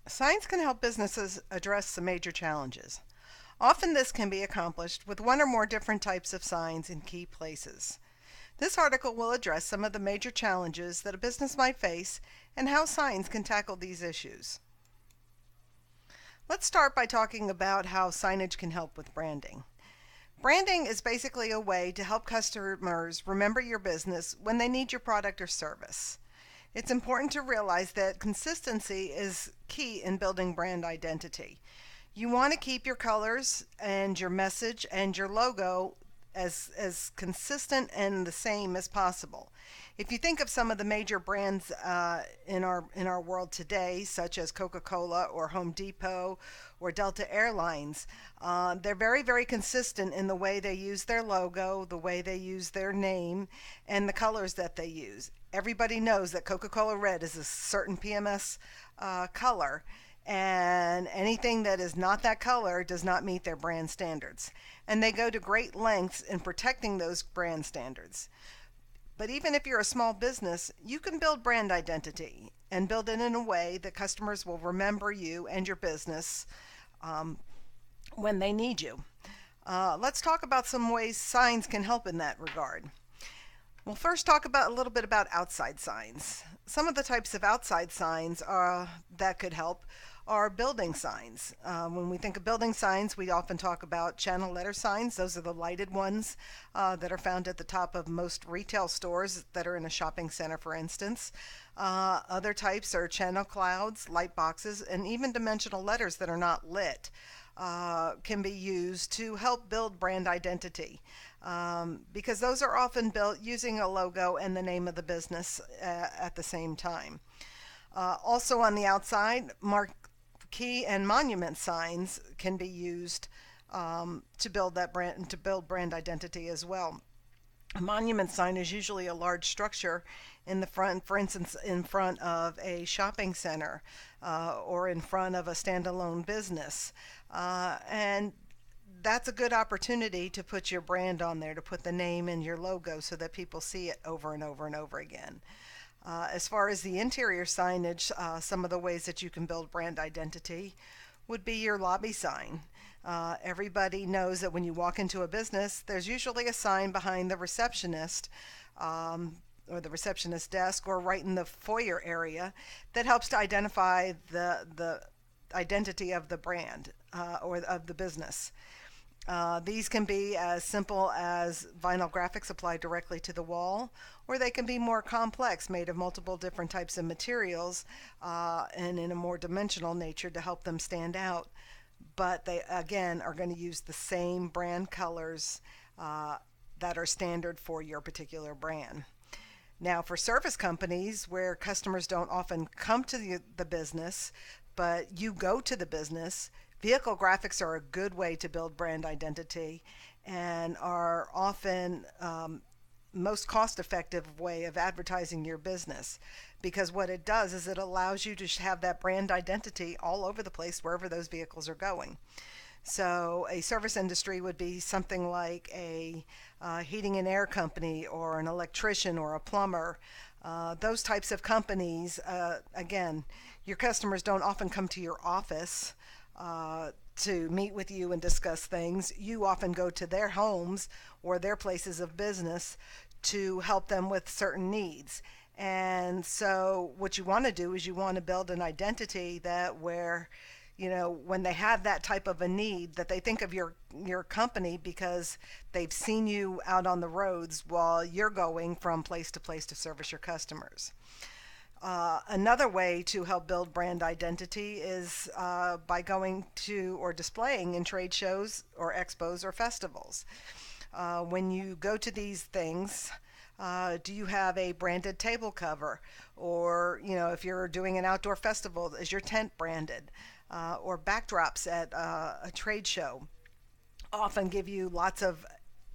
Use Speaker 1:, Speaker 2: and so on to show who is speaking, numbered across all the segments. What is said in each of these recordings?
Speaker 1: Signs can help businesses address some major challenges. Often this can be accomplished with one or more different types of signs in key places. This article will address some of the major challenges that a business might face and how signs can tackle these issues. Let's start by talking about how signage can help with branding. Branding is basically a way to help customers remember your business when they need your product or service. It's important to realize that consistency is key in building brand identity. You want to keep your colors and your message and your logo as consistent and the same as possible. If you think of some of the major brands in our world today, such as Coca-Cola or Home Depot or Delta Airlines, they're very consistent in the way they use their logo, the way they use their name, and the colors that they use. Everybody knows that Coca-Cola Red is a certain PMS color, and anything that is not that color does not meet their brand standards. And they go to great lengths in protecting those brand standards. But even if you're a small business, you can build brand identity and build it in a way that customers will remember you and your business um, when they need you. Let's talk about some ways signs can help in that regard. We'll first talk about a little bit about outside signs. Some of the types of outside signs that could help are building signs. When we think of building signs, we often talk about channel letter signs. Those are the lighted ones that are found at the top of most retail stores that are in a shopping center, for instance. Other types are channel clouds, light boxes, and even dimensional letters that are not lit. Can be used to help build brand identity because those are often built using a logo and the name of the business at the same time. Also on the outside, marquee and monument signs can be used to build that brand to build brand identity as well. A monument sign is usually a large structure in the front, for instance, in front of a shopping center or in front of a standalone business. And that's a good opportunity to put your brand on there, to put the name and your logo so that people see it over and over and over again. As far as the interior signage, some of the ways that you can build brand identity would be your lobby sign. Everybody knows that when you walk into a business, there's usually a sign behind the receptionist or the receptionist desk or right in the foyer area that helps to identify the identity of the brand or of the business. These can be as simple as vinyl graphics applied directly to the wall, or they can be more complex, made of multiple different types of materials and in a more dimensional nature to help them stand out. But they, again, are going to use the same brand colors that are standard for your particular brand. Now, for service companies where customers don't often come to the business, but you go to the business, vehicle graphics are a good way to build brand identity and are often most cost effective way of advertising your business because what it does is it allows you to have that brand identity all over the place wherever those vehicles are going. So a service industry would be something like a heating and air company or an electrician or a plumber. Those types of companies, again, your customers don't often come to your office to meet with you and discuss things. You often go to their homes or their places of business to help them with certain needs. And so what you want to do is you want to build an identity that where when they have that type of a need that they think of your company because they've seen you out on the roads while you're going from place to place to service your customers. Another way to help build brand identity is by going to or displaying in trade shows or expos or festivals. When you go to these things, do you have a branded table cover? Or, if you're doing an outdoor festival, is your tent branded? Or backdrops at a trade show often give you lots of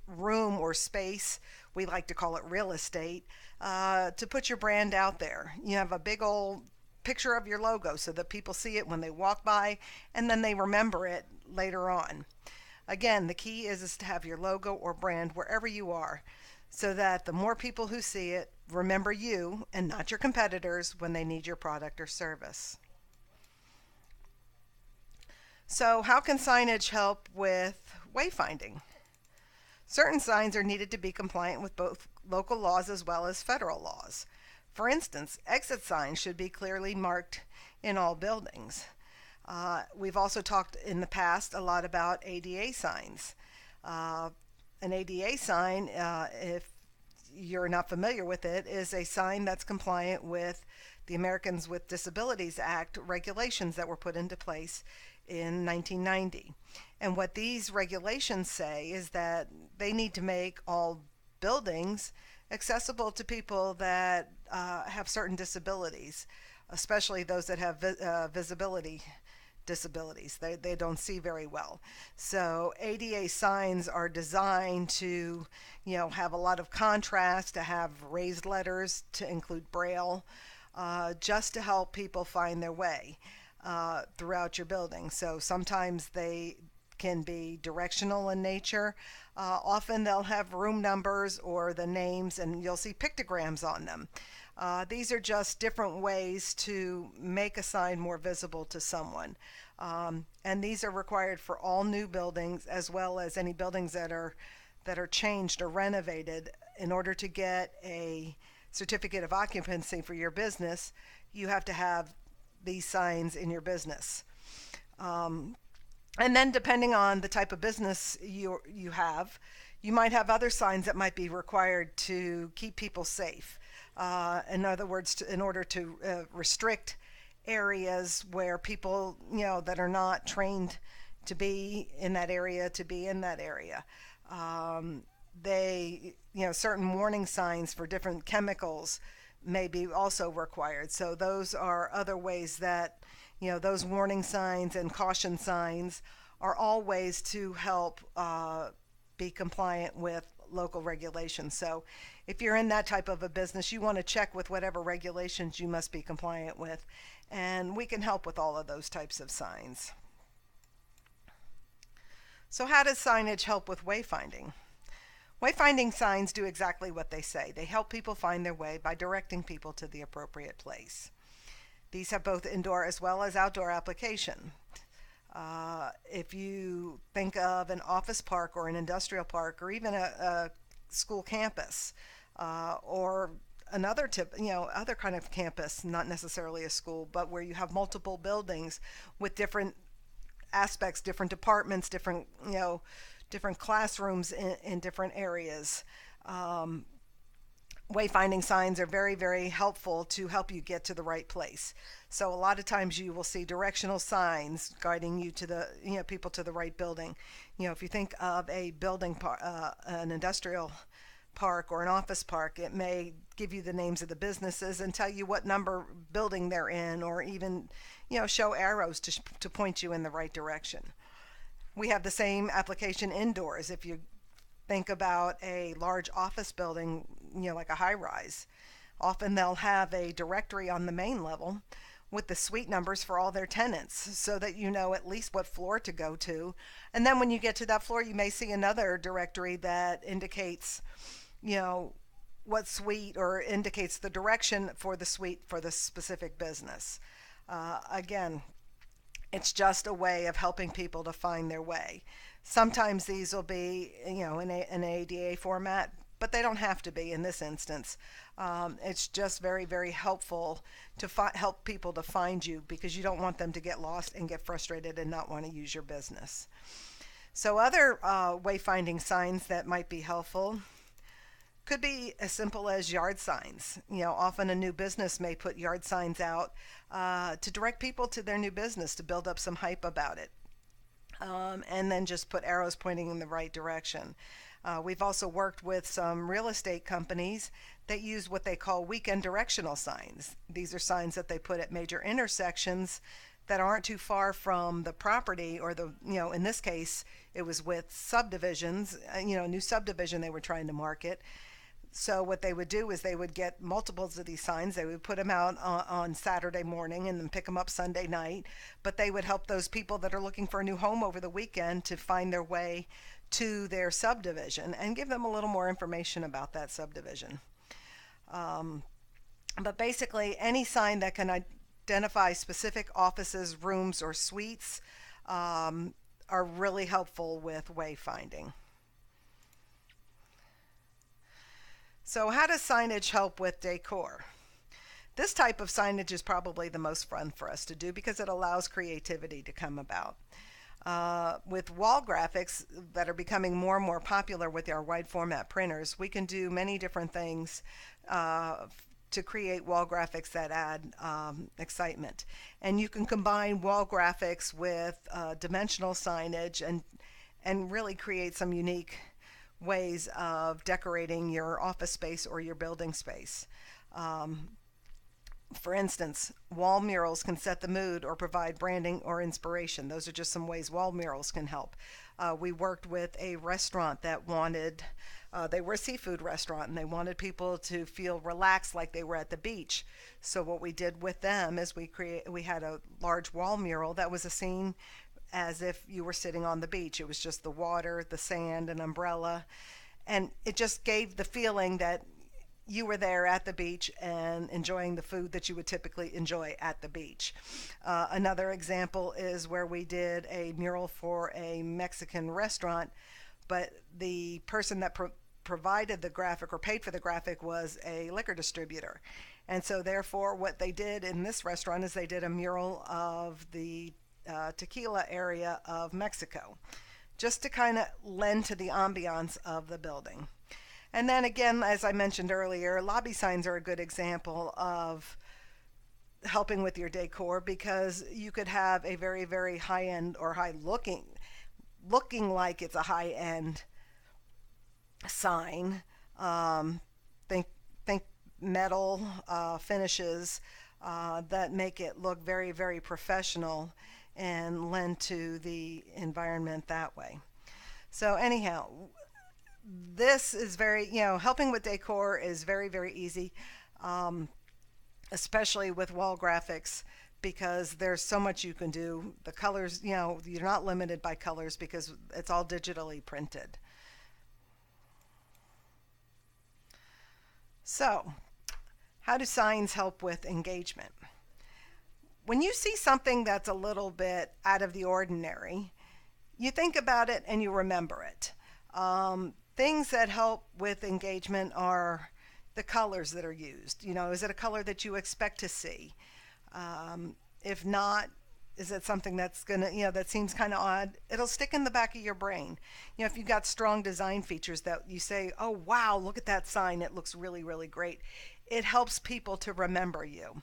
Speaker 1: room or space. We like to call it real estate to put your brand out there. You have a big old picture of your logo so that people see it when they walk by and then they remember it later on. Again, the key is to have your logo or brand wherever you are so that the more people who see it remember you and not your competitors when they need your product or service. So, how can signage help with wayfinding? Certain signs are needed to be compliant with both local laws as well as federal laws. For instance, exit signs should be clearly marked in all buildings. We've also talked in the past a lot about ADA signs. Uh, an ADA sign, if you're not familiar with it, is a sign that's compliant with the Americans with Disabilities Act regulations that were put into place in 1990. And what these regulations say is that they need to make all buildings accessible to people that have certain disabilities, especially those that have visibility disabilities. They don't see very well. So ADA signs are designed to, have a lot of contrast, to have raised letters, to include Braille, just to help people find their way throughout your building. So sometimes they can be directional in nature. Often they'll have room numbers or the names, and you'll see pictograms on them. These are just different ways to make a sign more visible to someone. And these are required for all new buildings as well as any buildings that are changed or renovated. In order to get a certificate of occupancy for your business, you have to have these signs in your business. And then depending on the type of business you have, you might have other signs that might be required to keep people safe. In other words, in order to restrict areas where people, that are not trained to be in that area, to be in that area. Certain warning signs for different chemicals may be also required. So those are other ways that, those warning signs and caution signs are all ways to help be compliant with local regulations. So if you're in that type of a business, you want to check with whatever regulations you must be compliant with, and we can help with all of those types of signs. So how does signage help with wayfinding? Wayfinding signs do exactly what they say. They help people find their way by directing people to the appropriate place. These have both indoor as well as outdoor application. If you think of an office park or an industrial park or even a school campus or another other kind of campus, not necessarily a school, but where you have multiple buildings with different aspects, different departments, different classrooms in different areas. Wayfinding signs are very, very helpful to help you get to the right place. So a lot of times you will see directional signs guiding you to the, people to the right building. If you think of a building, an industrial park or an office park, it may give you the names of the businesses and tell you what number building they're in, or even, show arrows to point you in the right direction. We have the same application indoors. If you think about a large office building, like a high rise, often they'll have a directory on the main level with the suite numbers for all their tenants so that you know at least what floor to go to. And then when you get to that floor, you may see another directory that indicates, what suite, or indicates the direction for the suite for the specific business. Again, it's just a way of helping people to find their way. Sometimes these will be, in an ADA format, but they don't have to be in this instance. It's just very, very helpful to help people to find you, because you don't want them to get lost and get frustrated and not want to use your business. So other wayfinding signs that might be helpful could be as simple as yard signs. Often a new business may put yard signs out to direct people to their new business, to build up some hype about it. And then just put arrows pointing in the right direction. We've also worked with some real estate companies that use what they call weekend directional signs. These are signs that they put at major intersections that aren't too far from the property, or in this case, it was with subdivisions, new subdivision they were trying to market. So what they would do is they would get multiples of these signs. They would put them out on Saturday morning and then pick them up Sunday night. But they would help those people that are looking for a new home over the weekend to find their way to their subdivision and give them a little more information about that subdivision. But basically, any sign that can identify specific offices, rooms, or suites are really helpful with wayfinding. So, how does signage help with decor? This type of signage is probably the most fun for us to do because it allows creativity to come about. With wall graphics that are becoming more and more popular with our wide format printers, we can do many different things to create wall graphics that add excitement. And you can combine wall graphics with dimensional signage and really create some unique ways of decorating your office space or your building space. Um, for instance, wall murals can set the mood or provide branding or inspiration. Those are just some ways wall murals can help. We worked with a restaurant that they were a seafood restaurant and they wanted people to feel relaxed like they were at the beach. So what we did with them is we had a large wall mural that was a scene as if you were sitting on the beach. It was just the water, the sand, an umbrella, and it just gave the feeling that you were there at the beach and enjoying the food that you would typically enjoy at the beach. Another example is where we did a mural for a Mexican restaurant, but the person that provided the graphic or paid for the graphic was a liquor distributor. And so, therefore, what they did in this restaurant is they did a mural of the tequila area of Mexico, just to kind of lend to the ambiance of the building. And then again, as I mentioned earlier, lobby signs are a good example of helping with your decor because you could have a very, very high end or high looking like it's a high end sign. Um, think think metal finishes that make it look very, very professional and lend to the environment that way. So anyhow, this is helping with decor is very, very easy, um, especially with wall graphics because there's so much you can do. The colors, you're not limited by colors because it's all digitally printed. So, how do signs help with engagement? When you see something that's a little bit out of the ordinary, you think about it and you remember it. Things that help with engagement are the colors that are used. Is it a color that you expect to see? If not, is it something that's that seems kind of odd? It'll stick in the back of your brain. If you've got strong design features that you say, oh wow, look at that sign, it looks really, really great. It helps people to remember you.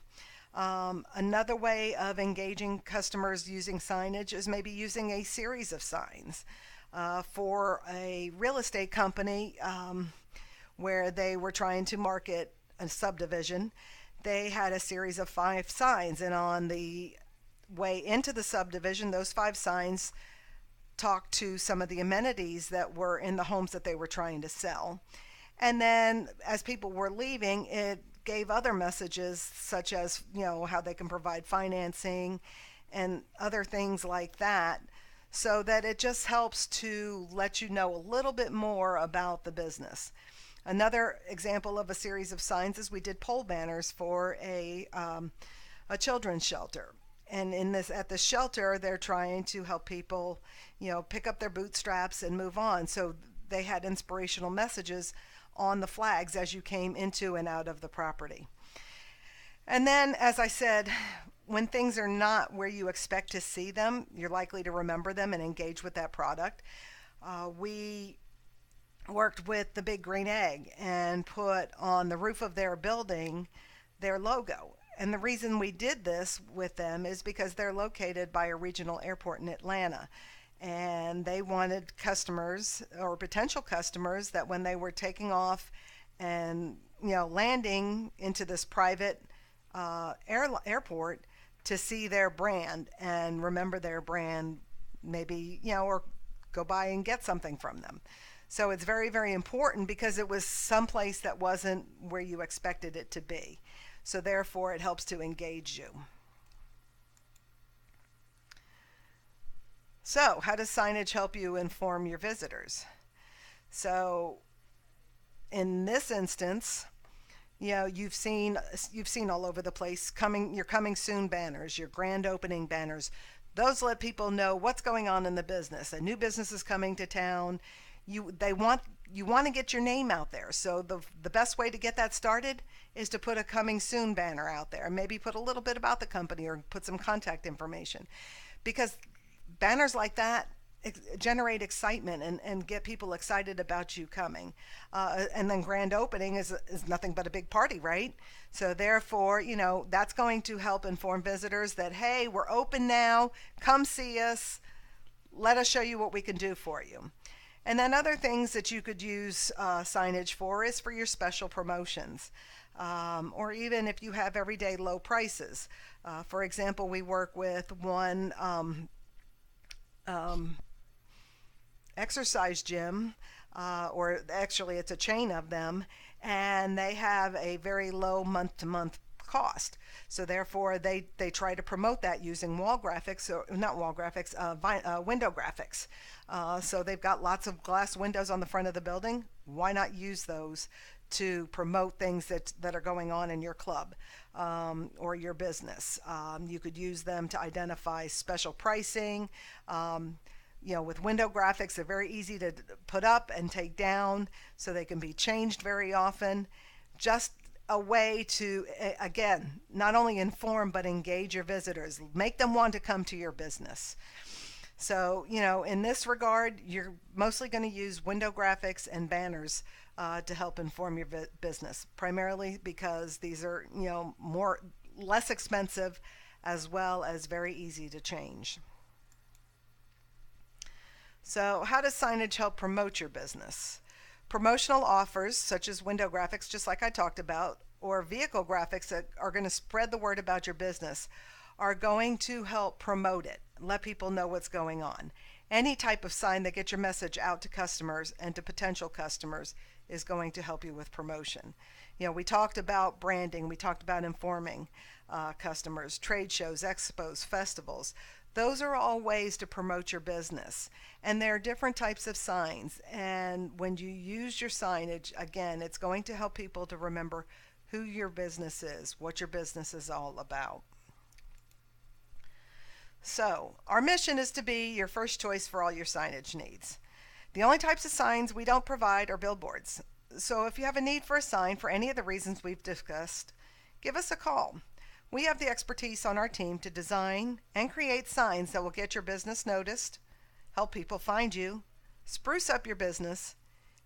Speaker 1: Another way of engaging customers using signage is maybe using a series of signs. For a real estate company where they were trying to market a subdivision, they had a series of 5 signs, and on the way into the subdivision, those 5 signs talked to some of the amenities that were in the homes that they were trying to sell. And then as people were leaving, it gave other messages such as, how they can provide financing and other things like that, so that it just helps to let you know a little bit more about the business. Another example of a series of signs is we did pole banners for a children's shelter. And at the shelter, they're trying to help people, pick up their bootstraps and move on. So they had inspirational messages on the flags as you came into and out of the property. And then, as I said, when things are not where you expect to see them, you're likely to remember them and engage with that product. We worked with the Big Green Egg and put on the roof of their building their logo. And the reason we did this with them is because they're located by a regional airport in Atlanta. And they wanted customers or potential customers that when they were taking off and landing into this private airport to see their brand and remember their brand, maybe or go by and get something from them. So it's very, very important because it was someplace that wasn't where you expected it to be. So therefore it helps to engage you. So, how does signage help you inform your visitors? So, in this instance, you've seen all over the place your coming soon banners, your grand opening banners. Those let people know what's going on in the business. A new business is coming to town. You want to get your name out there. So the best way to get that started is to put a coming soon banner out there. Maybe put a little bit about the company or put some contact information. Because banners like that generate excitement and get people excited about you coming. And then grand opening is nothing but a big party, right? So therefore, that's going to help inform visitors that, hey, we're open now. Come see us. Let us show you what we can do for you. And then other things that you could use signage for is for your special promotions. Or even if you have everyday low prices. For example, we work with one exercise gym, or actually it's a chain of them, and they have a very low month-to-month cost. So therefore, they try to promote that using wall graphics, or not wall graphics, window graphics. So they've got lots of glass windows on the front of the building. Why not use those to promote things that are going on in your club or your business? You could use them to identify special pricing. With window graphics, they're very easy to put up and take down, so they can be changed very often. Just a way to, again, not only inform but engage your visitors, make them want to come to your business. So, in this regard, you're mostly going to use window graphics and banners to help inform your business, primarily because these are, less expensive as well as very easy to change. So how does signage help promote your business? Promotional offers, such as window graphics, just like I talked about, or vehicle graphics that are going to spread the word about your business, are going to help promote it, let people know what's going on. Any type of sign that gets your message out to customers and to potential customers is going to help you with promotion. We talked about branding, we talked about informing customers, trade shows, expos, festivals. Those are all ways to promote your business. And there are different types of signs. And when you use your signage, again, it's going to help people to remember who your business is, what your business is all about. So, our mission is to be your first choice for all your signage needs. The only types of signs we don't provide are billboards. So if you have a need for a sign for any of the reasons we've discussed, give us a call. We have the expertise on our team to design and create signs that will get your business noticed, help people find you, spruce up your business,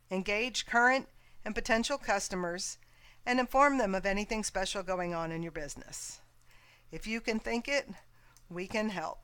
Speaker 1: engage current and potential customers, and inform them of anything special going on in your business. If you can think it, we can help.